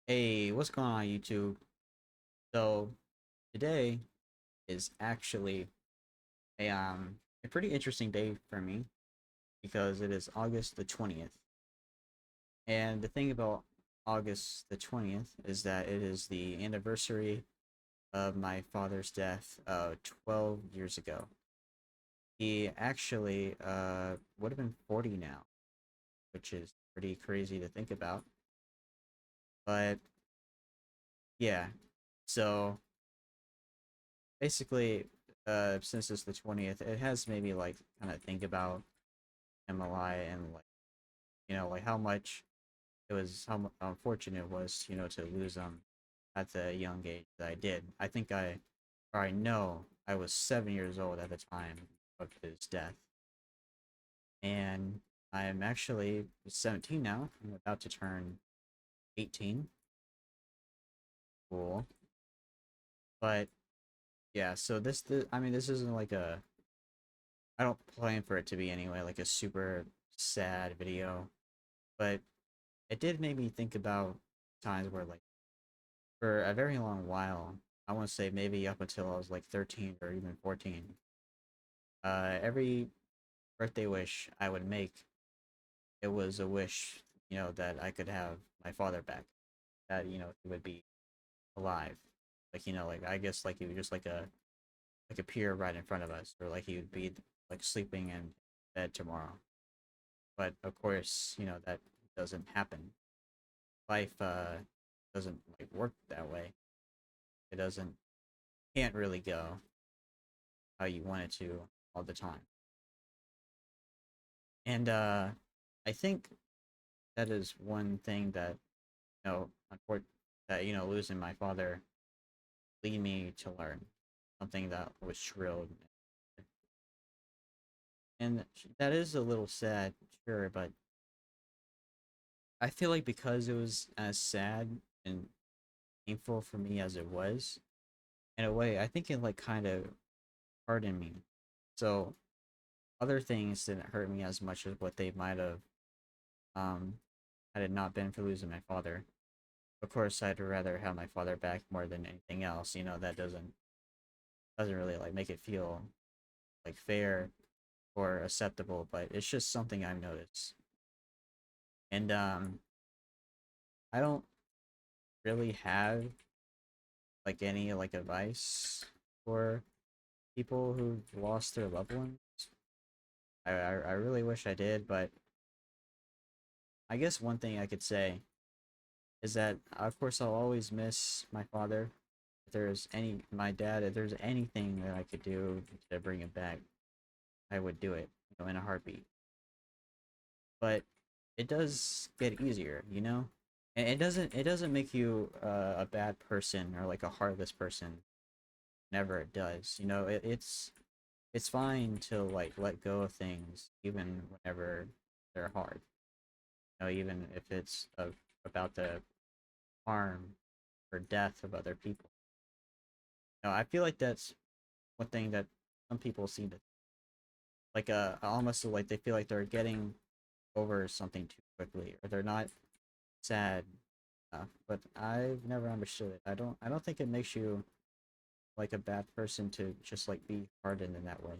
Hey, what's going on YouTube? So today is actually a pretty interesting day for me because it is August the 20th. And the thing about August the 20th is that it is the anniversary of my father's death 12 years ago. He actually would have been 40 now, which is pretty crazy to think about. But yeah, so basically, since it's the 20th, it has made me like kind of think about MLI and like like how much how unfortunate it was to lose them at the young age that I did. I know I was 7 years old at the time of his death, and I'm actually 17 now. I'm about to turn 18. Cool, but yeah. So I mean, this isn't like a I don't plan for it to be anyway, like a super sad video. But it did make me think about times where, like, for a very long while, I want to say maybe up until I was like 13 or even 14, every birthday wish I would make, it was a wish, that I could have my father back, that, he would be alive. Like, like I guess like he would just like appear right in front of us, or like he would be like sleeping in bed tomorrow. But of course, that doesn't happen. Life doesn't like work that way. It doesn't can't really go how you want it to all the time. And I think that is one thing that losing my father lead me to learn something that was drilled, and that is a little sad, sure, but I feel like because it was as sad and painful for me as it was, in a way, I think it like kind of hardened me. So other things didn't hurt me as much as what they might have, um, had it not been for losing my father. Of course, I'd rather have my father back more than anything else. That doesn't really like make it feel like fair or acceptable, but it's just something I've noticed. And I don't really have like any like advice for people who've lost their loved ones. I really wish I did, but I guess one thing I could say is that of course I'll always miss my father. If there's any my dad, if there's anything that I could do to bring him back, I would do it, in a heartbeat. But it does get easier. And it doesn't make you a bad person or like a heartless person. Never it does. It's fine to like let go of things even whenever they're hard. Even if it's about the harm or death of other people. I feel like that's one thing that some people seem to like almost like they feel like they're getting over something too quickly, or they're not sad enough. But I've never understood it. I don't think it makes you like a bad person to just like be hardened in that way.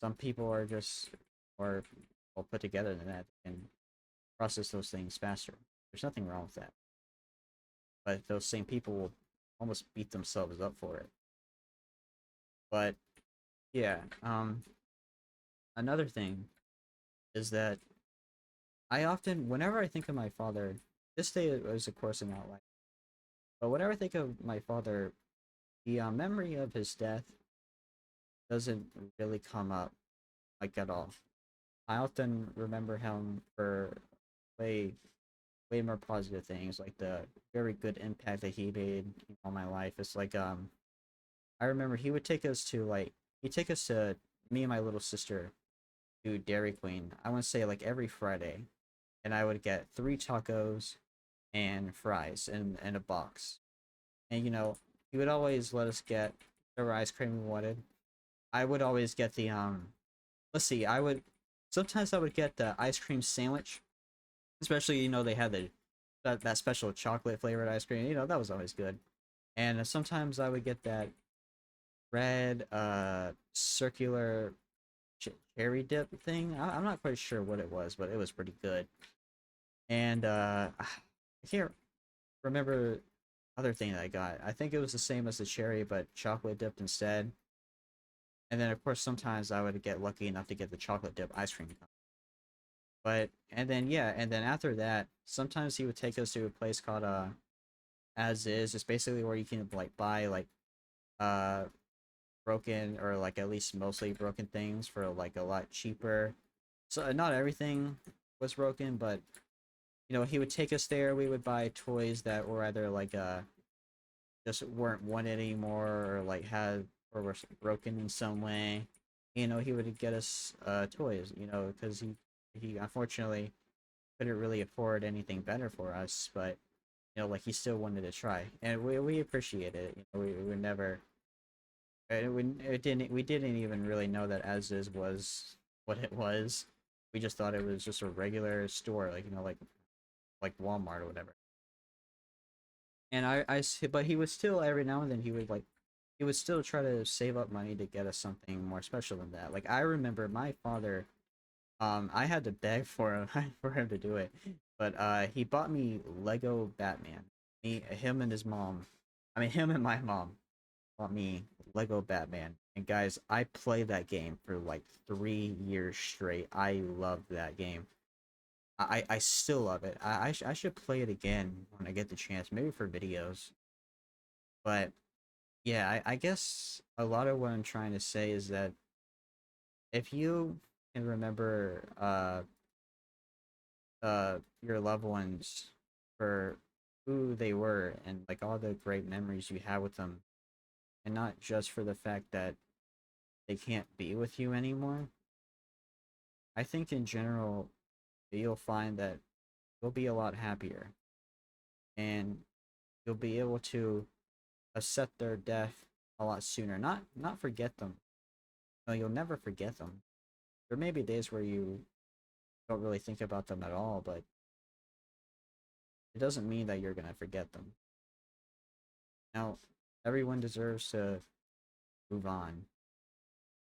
Some people are just more well put together than that and process those things faster. There's nothing wrong with that. But those same people will almost beat themselves up for it. But yeah, another thing is that whenever I think of my father, this day was of course an outlier. But whenever I think of my father, the memory of his death doesn't really come up like at all. I often remember him for way, way more positive things, like the very good impact that he made on my life. It's like I remember he'd take us to me and my little sister to Dairy Queen. I want to say like every Friday, and I would get 3 tacos and fries in a box. And he would always let us get whatever ice cream we wanted. I would always get the let's see, I would get the ice cream sandwich. Especially, they had that special chocolate flavored ice cream. You know, that was always good. And sometimes I would get that red circular cherry dip thing. I'm not quite sure what it was, but it was pretty good. And I can't remember other thing that I got. I think it was the same as the cherry, but chocolate dipped instead. And then of course sometimes I would get lucky enough to get the chocolate dip ice cream. But and then yeah, and then after that, sometimes he would take us to a place called As Is. It's basically where you can like buy like uh broken or like at least mostly broken things for like a lot cheaper. So not everything was broken, but you know, he would take us there. We would buy toys that were either like just weren't wanted anymore or like had or were broken in some way. You know, he would get us toys, you know, because he unfortunately couldn't really afford anything better for us, but you know, like he still wanted to try, and we appreciate it. You know, we would never we didn't even really know that As Is was what it was. We just thought it was just a regular store, like you know, like Walmart or whatever. And but he would still every now and then he would still try to save up money to get us something more special than that. Like I remember my father, I had to beg for him for him to do it, but he bought me Lego Batman. Him and his mom, I mean him and my mom bought me Lego Batman. And guys, I played that game for like 3 years straight. I love that game. I still love it. I should play it again when I get the chance, maybe for videos. But yeah, I guess a lot of what I'm trying to say is that if you can remember your loved ones for who they were and like all the great memories you had with them, and not just for the fact that they can't be with you anymore, I think in general you'll find that you'll be a lot happier and you'll be able to accept their death a lot sooner. Not forget them. No, you'll never forget them. There may be days where you don't really think about them at all, but it doesn't mean that you're gonna forget them. Now, everyone deserves to move on.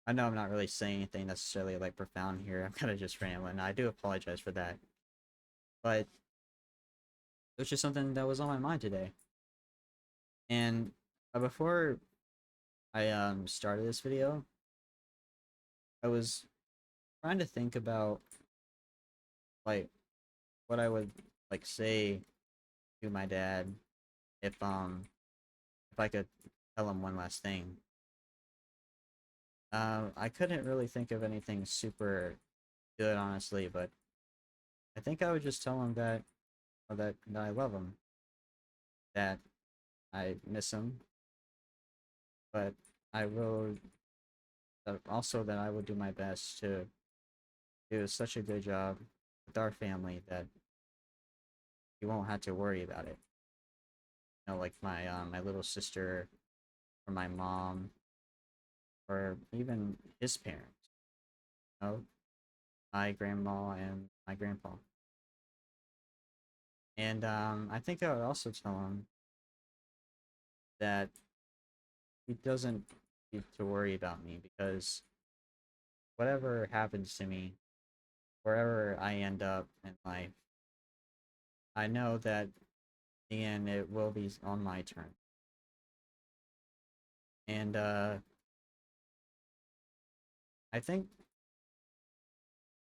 I know I'm not really saying anything necessarily like profound here. I'm kind of just rambling. I do apologize for that, but it was just something that was on my mind today. And before I started this video, I was trying to think about like what I would like say to my dad if I could tell him one last thing. I couldn't really think of anything super good, honestly, but I think I would just tell him that I love him, that I miss him, but I will also that I will do my best to do such a good job with our family that he won't have to worry about it. You know, like my little sister or my mom or even his parents. You know, my grandma and my grandpa. And I think I would also tell him that he doesn't need to worry about me because whatever happens to me, wherever I end up in life, I know that in the end it will be on my turn. And I think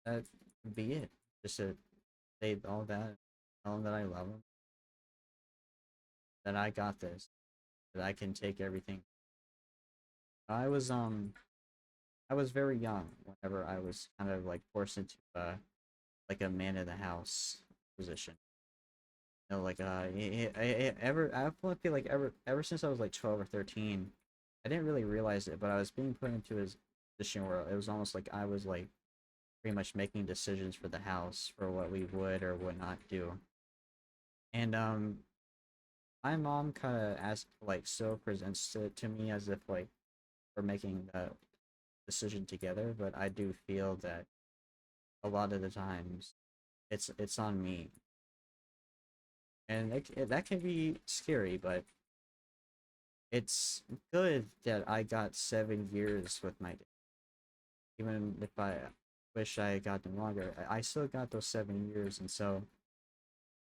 that would be it. Just to say all that, tell him that I love him, that I got this, that I can take everything. I was um I was very young whenever I was kind of like forced into like a man of the house position. You know, like I feel like ever since I was like 12 or 13, I didn't really realize it, but I was being put into a position where it was almost like I was like pretty much making decisions for the house for what we would or would not do. And my mom kind of asked like still presents it to me as if like we're making the decision together, but I do feel that a lot of the times it's on me. and that can be scary, but it's good that I got 7 years with my dad. Even if I wish I got them longer, I still got those 7 years, and so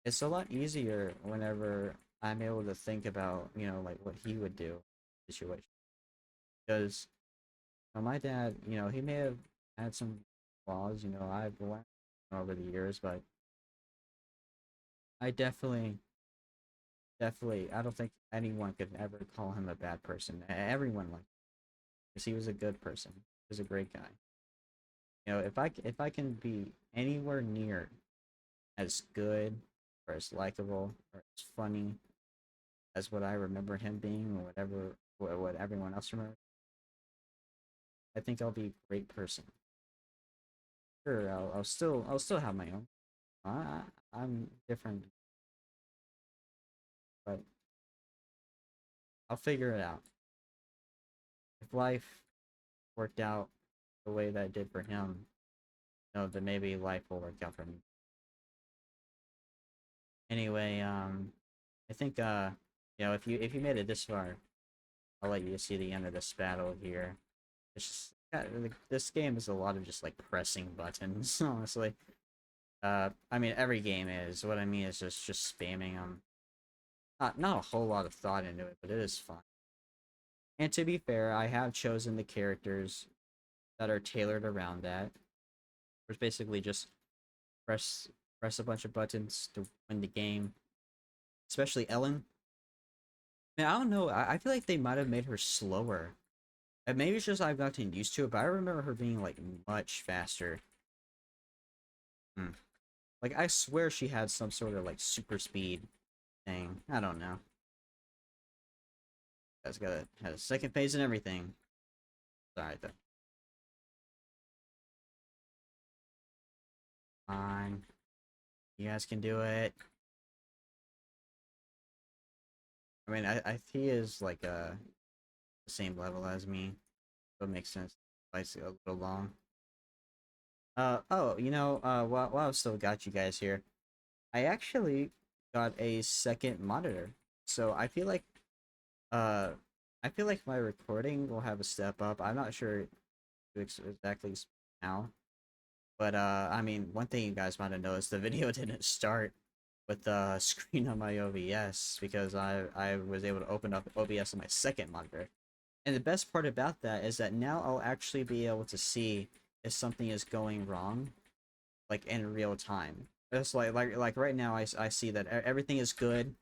it's a lot easier whenever I'm able to think about, like what he would do in the situation. Because my dad, he may have had some flaws, I've learned over the years, but I definitely, I don't think anyone could ever call him a bad person. Everyone liked him because he was a good person. He was a great guy. If I can be anywhere near as good or as likable or as funny as what I remember him being or whatever what everyone else remembers, I think I'll be a great person. Sure, I'll still have my own. I, I'm different, but I'll figure it out. If life worked out the way that it did for him, then maybe life will work out for me. Anyway, I think if you made it this far, I'll let you see the end of this battle here. It's just this game is a lot of just like pressing buttons, honestly. I mean every game is. What I mean is just spamming them. Not a whole lot of thought into it, but it is fun. And to be fair, I have chosen the characters that are tailored around that. It's basically just press press a bunch of buttons to win the game. Especially Ellen. Man, I don't know. I feel like they might have made her slower. And maybe it's just I've gotten used to it, but I remember her being like much faster. Hmm. Like I swear she had some sort of like super speed thing. I don't know. That's got a has a second phase and everything. Alright though. Fine. You guys can do it. I mean he is like the same level as me. So it makes sense. It's a little long. While I've still got you guys here, I actually got a second monitor. So uh I feel like my recording will have a step up. I'm not sure exactly now, but I mean, one thing you guys might have noticed, the video didn't start with the screen on my OBS because I was able to open up OBS on my second monitor. And the best part about that is that now I'll actually be able to see if something is going wrong, like in real time. It's like right now I see that everything is good.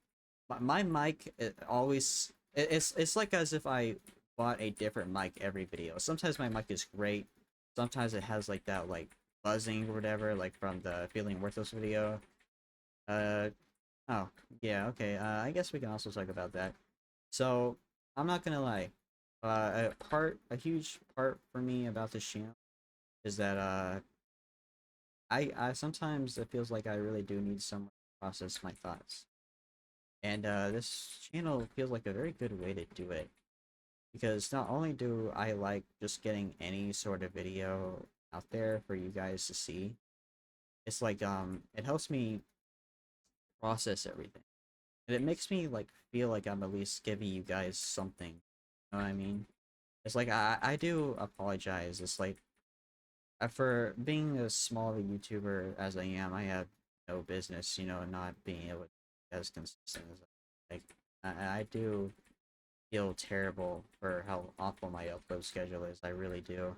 My mic it's like as if I bought a different mic every video. Sometimes my mic is great. Sometimes it has like that like buzzing or whatever, like from the Feeling Worthless video. Uh oh, yeah, okay. I guess we can also talk about that. So, I'm not gonna lie. A huge part for me about this channel is that I sometimes it feels like I really do need someone to process my thoughts. And this channel feels like a very good way to do it. Because not only do I like just getting any sort of video out there for you guys to see, it's like it helps me process everything. And it makes me like feel like I'm at least giving you guys something. You know what I mean? It's like I do apologize. It's like for being as small of a YouTuber as I am, I have no business, not being able to be as consistent as like I do feel terrible for how awful my upload schedule is. I really do.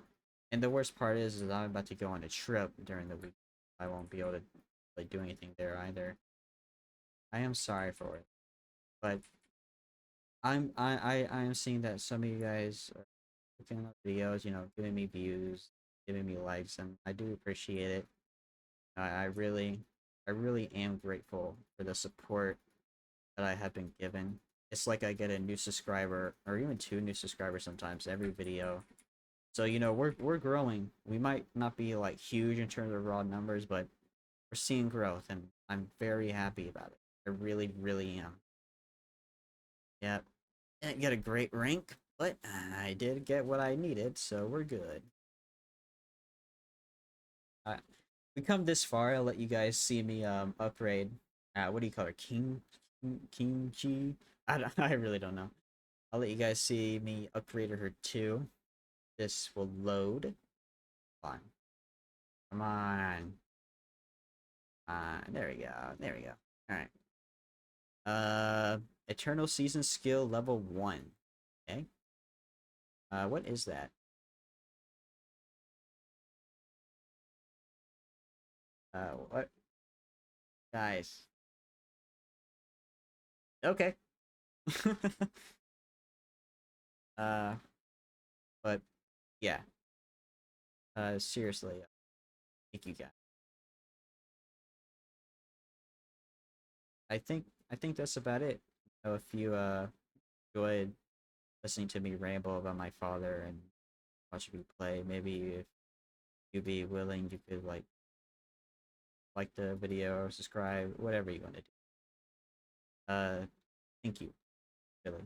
And the worst part is I'm about to go on a trip during the week. I won't be able to like do anything there either. I am sorry for it, but I am seeing that some of you guys are looking at videos, giving me views, giving me likes, and I do appreciate it. I really, I really am grateful for the support that I have been given. It's like I get a new subscriber or even two new subscribers sometimes every video. So we're growing. We might not be like huge in terms of raw numbers, but we're seeing growth, and I'm very happy about it. I really, really am. Yep. Didn't get a great rank, but I did get what I needed, so we're good. We come this far. I'll let you guys see me upgrade what do you call her? King I really don't know. I'll let you guys see me upgrade her too. This will load. Come on. Come on. There we go. There we go. Alright. Eternal Season Skill level 1. Okay. What is that? What? Guys. Okay. uh, but yeah. Seriously. Thank you guys. I think that's about it. If you enjoyed listening to me ramble about my father and watch me play, maybe if you'd be willing, you could like the video or subscribe, whatever you want to do. Thank you, really.